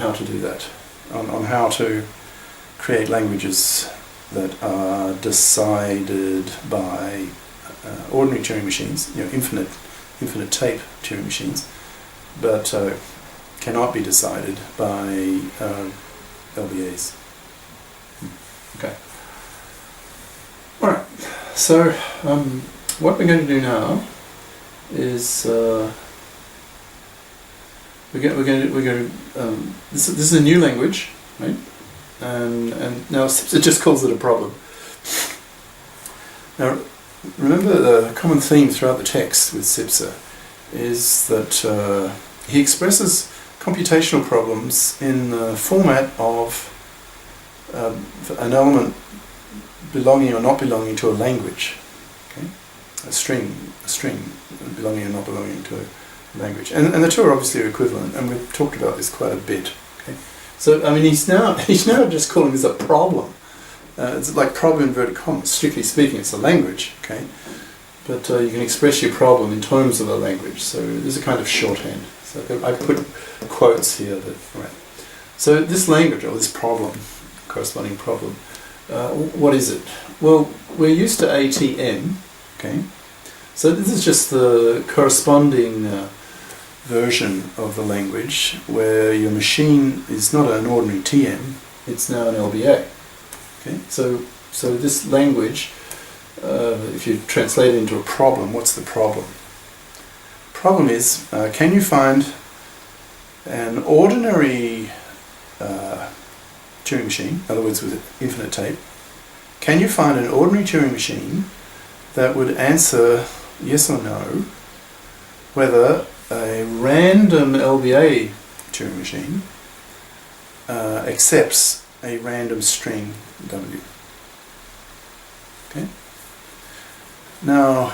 how to do that, on how to create languages that are decided by ordinary Turing machines, infinite tape Turing machines, but cannot be decided by LBAs. Okay. All right. So what we're going to do now is this is a new language, right? And now Sipser just calls it a problem. Now, remember the common theme throughout the text with Sipser is that he expresses computational problems in the format of an element belonging or not belonging to a language. Okay? A string belonging or not belonging to a language. And the two are obviously equivalent, and we've talked about this quite a bit. Okay? So, I mean, he's now just calling this a problem. It's like problem in inverted commas. Strictly speaking, it's a language, okay? But you can express your problem in terms of a language. So there's a kind of shorthand. So I put quotes here. Right. So this language, or this problem, corresponding problem, what is it? Well, we're used to ATM, okay? So this is just the corresponding version of the language where your machine is not an ordinary TM, it's now an LBA. Okay, so this language, if you translate it into a problem, what's the problem? Problem is, can you find an ordinary Turing machine, in other words with infinite tape, can you find an ordinary Turing machine that would answer yes or no whether a random LBA Turing machine accepts a random string W. Okay. Now,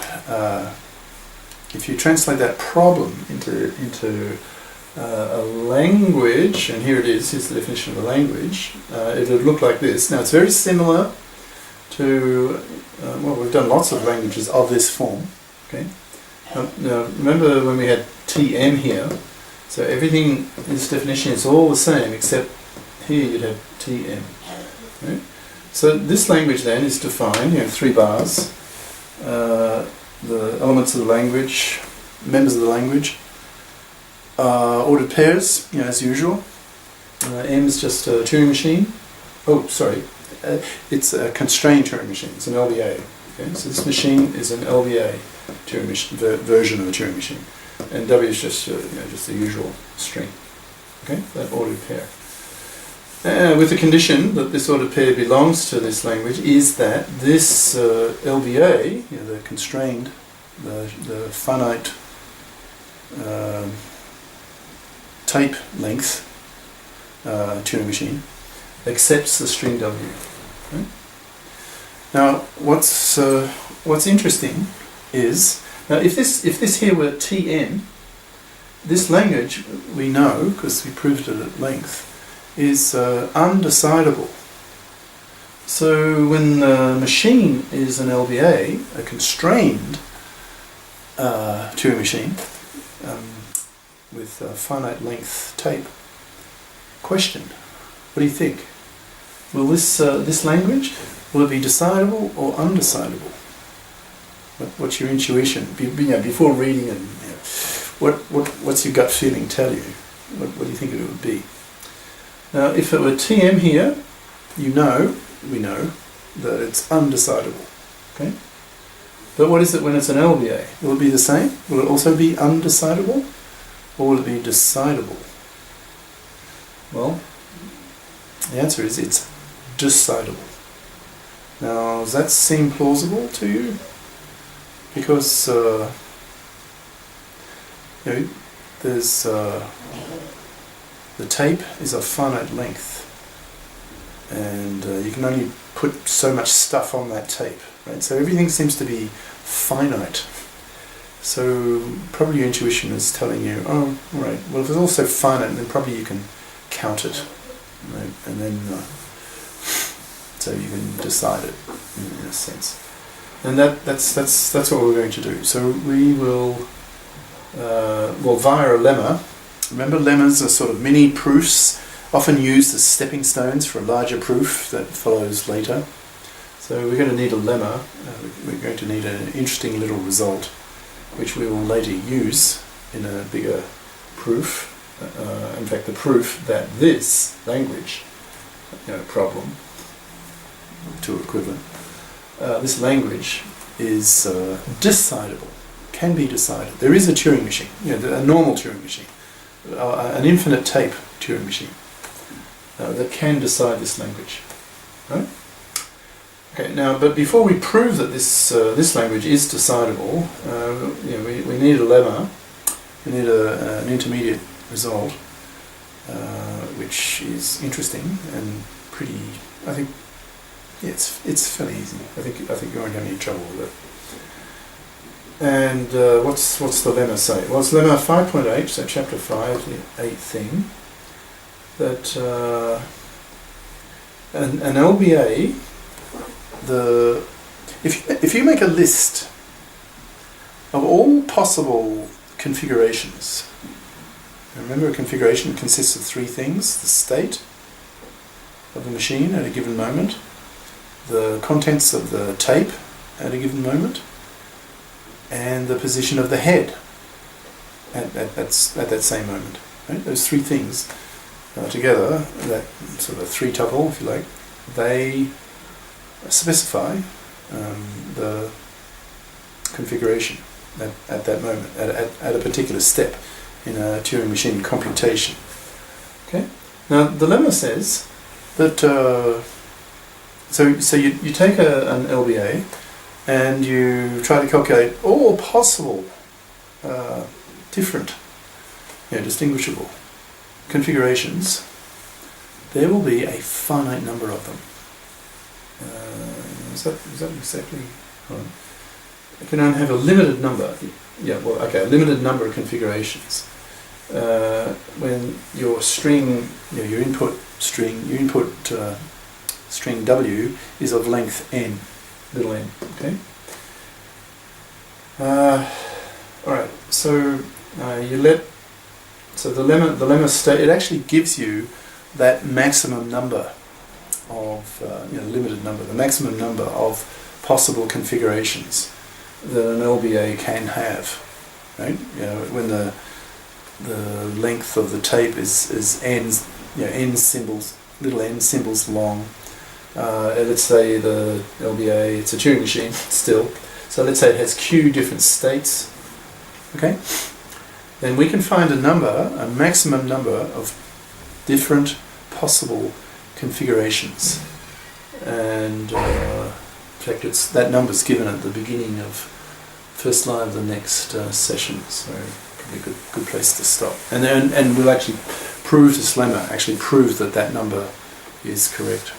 if you translate that problem into a language, and here it is. Here's the definition of a language. It would look like this. Now, it's very similar to well, we've done lots of languages of this form. Okay. Now, remember when we had TM here? So everything in this definition is all the same, except here you'd have TM. Right? So this language then is defined, 3 bars, the elements of the language, members of the language, ordered pairs, as usual. M is just a Turing machine. Oh, sorry, it's a constrained Turing machine. It's an LBA. Okay, so this machine is an LBA Turing machine, version of a Turing machine, and W is just just the usual string. Okay, that ordered pair. With the condition that this ordered pair belongs to this language is that this LBA, the constrained, the finite tape length Turing machine accepts the string W. Right? Now, what's interesting is now if this here were TM, this language we know because we proved it at length is undecidable. So when the machine is an LBA, a constrained Turing machine with finite length tape, question: what do you think? Will this language, will it be decidable or undecidable? What's your intuition? Before reading it, what's your gut feeling tell you? What do you think it would be? Now, if it were TM here, we know that it's undecidable. Okay? But what is it when it's an LBA? Will it be the same? Will it also be undecidable? Or will it be decidable? Well, the answer is it's decidable. Now, does that seem plausible to you? Because there's the tape is of finite length, and you can only put so much stuff on that tape, right? So everything seems to be finite. So probably your intuition is telling you, oh, right, well, if it's also finite, then probably you can count it, right? And then so you can decide it in a sense. And that's what we're going to do. So we will, via a lemma. Remember, lemmas are sort of mini proofs often used as stepping stones for a larger proof that follows later. So we're going to need a lemma, we're going to need an interesting little result, which we will later use in a bigger proof. In fact, the proof that this language, problem, two equivalent, this language is decidable, can be decided. There is a Turing machine, a normal Turing machine, an infinite tape Turing machine that can decide this language, right? Okay, now, but before we prove that this language is decidable, we need a lemma, we need an intermediate result, which is interesting and pretty. I think, it's fairly easy. I think you won't have any trouble with it. And what's the lemma say? Well, it's lemma 5.8, so chapter 5, the 8th thing, that an LBA. If you make a list of all possible configurations, remember a configuration consists of three things: the state of the machine at a given moment, the contents of the tape at a given moment, and the position of the head at that same moment. Right? Those three things together, that sort of a three-tuple, if you like, they specify the configuration at that moment, at a particular step in a Turing machine computation. Okay. Now the lemma says that so you take an LBA and you try to calculate all possible different, distinguishable configurations. There will be a finite number of them. Is that exactly right? You can only have a limited number. A limited number of configurations. When your string, your input string, string W is of length n, little n. Okay. All right. So the lemma state, it actually gives you that maximum number of limited number, the maximum number of possible configurations that an LBA can have, right? When the length of the tape is n, n symbols, little n symbols long. Let's say the LBA, it's a Turing machine still, so let's say it has q different states. Okay, then we can find a maximum number of different possible configurations, and in fact that number's given at the beginning of first line of the next session, so probably a good place to stop. And we'll actually prove this lemma, prove that number is correct.